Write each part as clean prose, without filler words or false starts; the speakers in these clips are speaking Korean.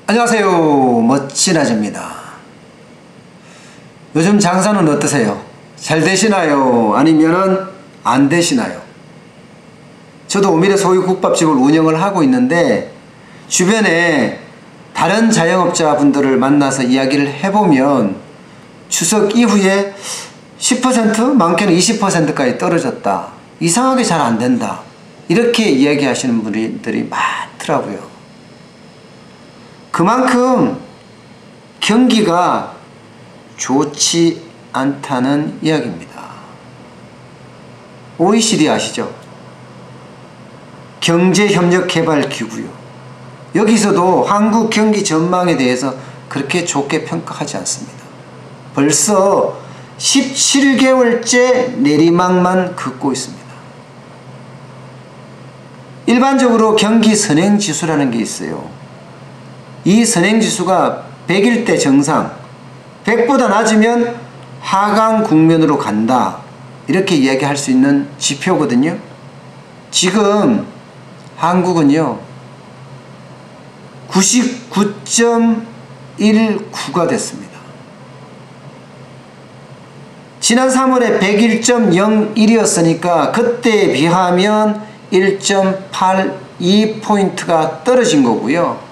안녕하세요. 멋진 아재입니다. 요즘 장사는 어떠세요? 잘 되시나요? 아니면은 안 되시나요? 저도 오미래 소유국밥집을 운영을 하고 있는데 주변에 다른 자영업자분들을 만나서 이야기를 해보면 추석 이후에 10% 많게는 20%까지 떨어졌다. 이상하게 잘 안 된다. 이렇게 이야기하시는 분들이 많더라고요. 그만큼 경기가 좋지 않다는 이야기입니다. OECD 아시죠? 경제협력개발기구요. 여기서도 한국 경기 전망에 대해서 그렇게 좋게 평가하지 않습니다. 벌써 17개월째 내리막만 긋고 있습니다. 일반적으로 경기 선행지수라는 게 있어요. 이 선행지수가 100일 때 정상, 100보다 낮으면 하강 국면으로 간다. 이렇게 이야기할 수 있는 지표거든요. 지금 한국은요 99.19가 됐습니다. 지난 3월에 101.01이었으니까 그때에 비하면 1.82포인트가 떨어진 거고요.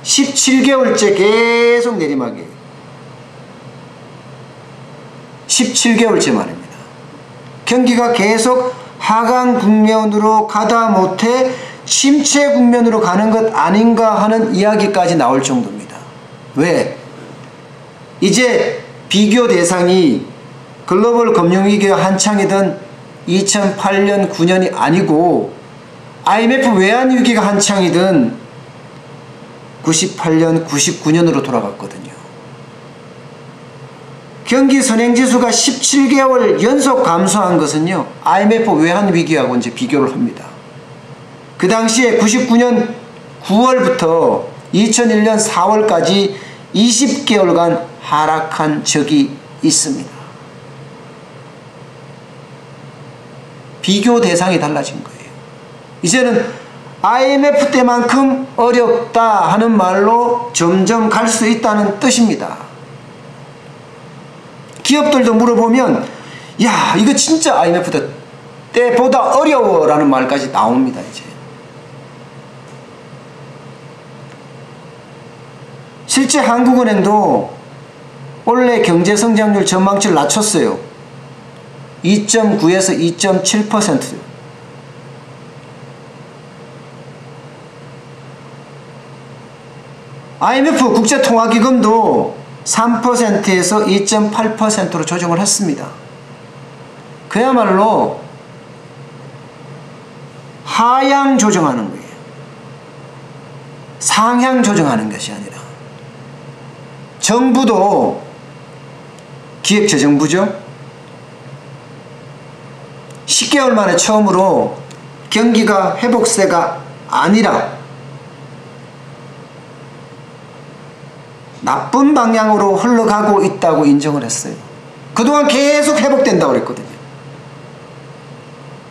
17개월째 계속 내리막이에요. 17개월째 말입니다. 경기가 계속 하강 국면으로 가다 못해 침체 국면으로 가는 것 아닌가 하는 이야기까지 나올 정도입니다. 왜? 이제 비교 대상이 글로벌 금융위기가 한창이던 2008년 9년이 아니고 IMF 외환위기가 한창이던 98년 99년으로 돌아갔거든요. 경기 선행지수가 17개월 연속 감소한 것은요 IMF 외환위기하고 이제 비교를 합니다. 그 당시에 99년 9월부터 2001년 4월까지 20개월간 하락한 적이 있습니다. 비교 대상이 달라진 거예요. 이제는 IMF 때만큼 어렵다 하는 말로 점점 갈 수 있다는 뜻입니다. 기업들도 물어보면 야 이거 진짜 IMF 때보다 어려워 라는 말까지 나옵니다. 이제 실제 한국은행도 올해 경제성장률 전망치를 낮췄어요. 2.9에서 2.7%. IMF 국제통화기금도 3%에서 2.8%로 조정을 했습니다. 그야말로 하향 조정하는 거예요. 상향 조정하는 것이 아니라. 정부도 기획재정부죠. 10개월 만에 처음으로 경기가 회복세가 아니라 나쁜 방향으로 흘러가고 있다고 인정을 했어요. 그동안 계속 회복된다고 그랬거든요.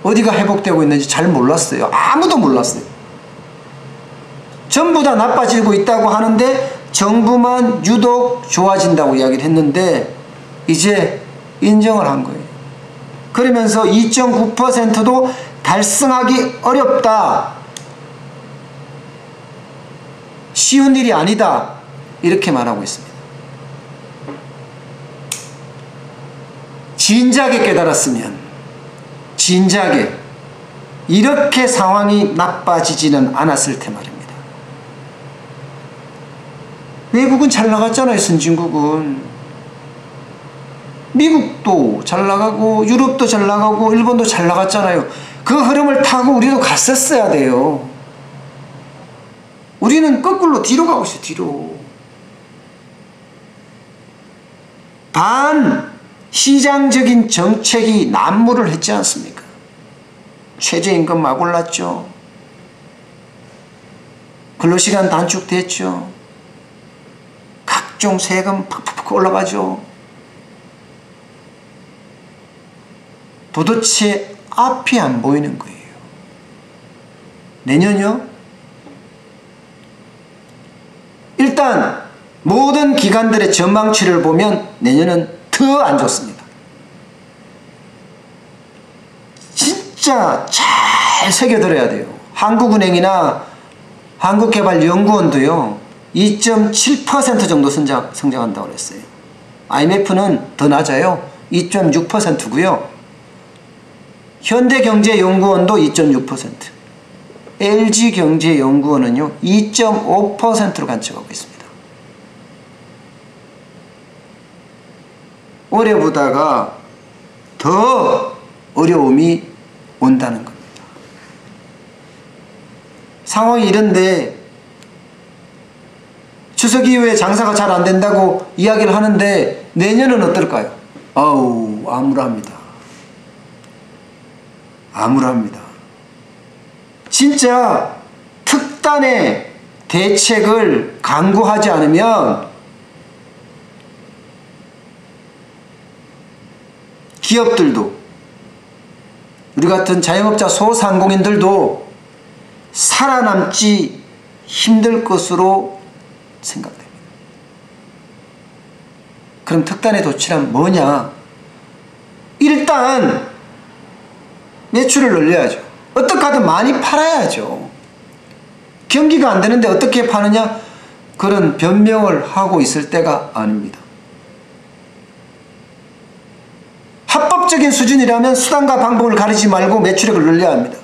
어디가 회복되고 있는지 잘 몰랐어요. 아무도 몰랐어요. 전부 다 나빠지고 있다고 하는데 정부만 유독 좋아진다고 이야기를 했는데 이제 인정을 한 거예요. 그러면서 2.9%도 달성하기 어렵다. 쉬운 일이 아니다. 이렇게 말하고 있습니다. 진작에 깨달았으면 진작에 이렇게 상황이 나빠지지는 않았을 테 말입니다. 외국은 잘 나갔잖아요. 선진국은. 미국도 잘 나가고 유럽도 잘 나가고 일본도 잘 나갔잖아요. 그 흐름을 타고 우리도 갔었어야 돼요. 우리는 거꾸로 뒤로 가고 있어요. 뒤로. 반시장적인 정책이 난무를 했지 않습니까? 최저임금 막 올랐죠. 근로시간 단축됐죠. 각종 세금 팍팍 올라가죠. 도대체 앞이 안 보이는 거예요. 내년요? 일단 모든 기관들의 전망치를 보면 내년은 더 안 좋습니다. 진짜 잘 새겨들어야 돼요. 한국은행이나 한국개발연구원도요 2.7% 정도 성장한다고 그랬어요. IMF는 더 낮아요. 2.6%고요. 현대경제연구원도 2.6%, LG경제연구원은요 2.5%로 관측하고 있습니다. 올해보다가 더 어려움이 온다는 겁니다. 상황이 이런데 추석 이후에 장사가 잘 안 된다고 이야기를 하는데 내년은 어떨까요? 아우, 암울합니다. 암울합니다. 진짜 특단의 대책을 강구하지 않으면 기업들도 우리 같은 자영업자 소상공인들도 살아남지 힘들 것으로 생각됩니다. 그럼 특단의 조치란 뭐냐? 일단 매출을 늘려야죠. 어떻게 하든 많이 팔아야죠. 경기가 안 되는데 어떻게 파느냐? 그런 변명을 하고 있을 때가 아닙니다. 합법적인 수준이라면 수단과 방법을 가리지 말고 매출액을 늘려야 합니다.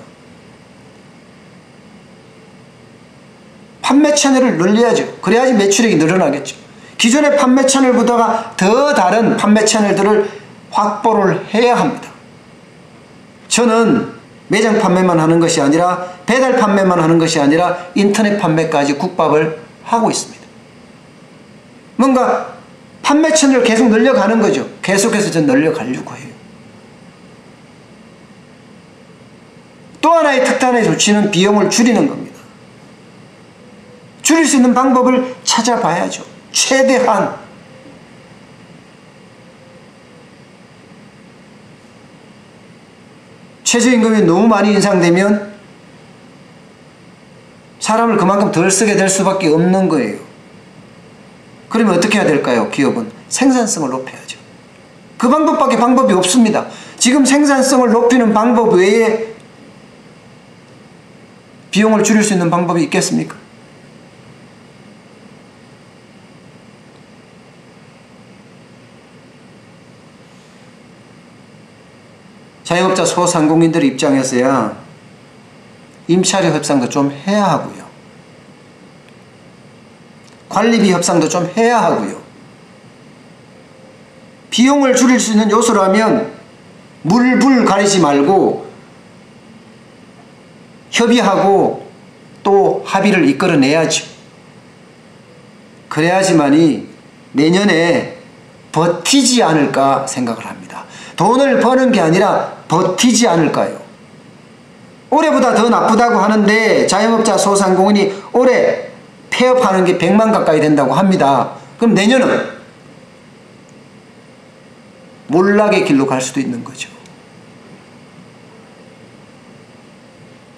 판매 채널을 늘려야죠. 그래야지 매출액이 늘어나겠죠. 기존의 판매 채널보다가 더 다른 판매 채널들을 확보를 해야 합니다. 저는 매장 판매만 하는 것이 아니라 배달 판매만 하는 것이 아니라 인터넷 판매까지 국밥을 하고 있습니다. 뭔가 판매 채널을 계속 늘려가는 거죠. 계속해서 전 늘려가려고 해요. 또 하나의 특단의 조치는 비용을 줄이는 겁니다. 줄일 수 있는 방법을 찾아봐야죠. 최대한. 최저임금이 너무 많이 인상되면 사람을 그만큼 덜 쓰게 될 수밖에 없는 거예요. 그러면 어떻게 해야 될까요? 기업은 생산성을 높여야죠. 그 방법밖에 방법이 없습니다. 지금 생산성을 높이는 방법 외에 비용을 줄일 수 있는 방법이 있겠습니까? 자영업자 소상공인들 입장에서야 임차료 협상도 좀 해야 하고요. 관리비 협상도 좀 해야 하고요. 비용을 줄일 수 있는 요소라면 물불 가리지 말고 협의하고 또 합의를 이끌어내야죠. 그래야지만이 내년에 버티지 않을까 생각을 합니다. 돈을 버는 게 아니라 버티지 않을까요? 올해보다 더 나쁘다고 하는데 자영업자 소상공인이 올해 폐업하는 게 100만 가까이 된다고 합니다. 그럼 내년은 몰락의 길로 갈 수도 있는 거죠.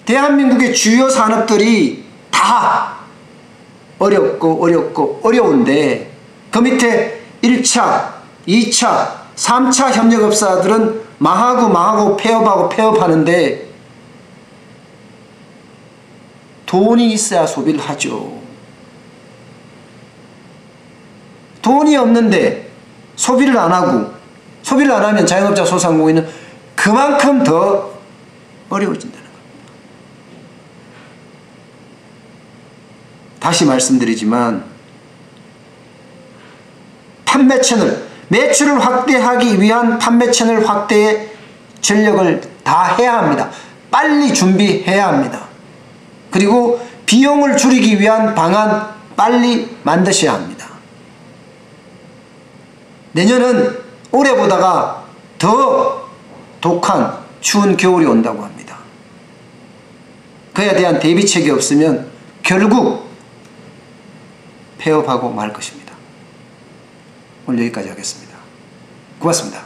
대한민국의 주요 산업들이 다 어렵고 어려운데 그 밑에 1차, 2차, 3차 협력업사들은 망하고 폐업하는데 돈이 있어야 소비를 하죠. 돈이 없는데 소비를 안 하고 소비를 안 하면 자영업자 소상공인은 그만큼 더 어려워진다는 겁니다. 다시 말씀드리지만 판매 채널, 매출을 확대하기 위한 판매 채널 확대에 전력을 다해야 합니다. 빨리 준비해야 합니다. 그리고 비용을 줄이기 위한 방안 빨리 만드셔야 합니다. 내년은 올해보다가 더 독한 추운 겨울이 온다고 합니다. 그에 대한 대비책이 없으면 결국 폐업하고 말 것입니다. 오늘 여기까지 하겠습니다. 고맙습니다.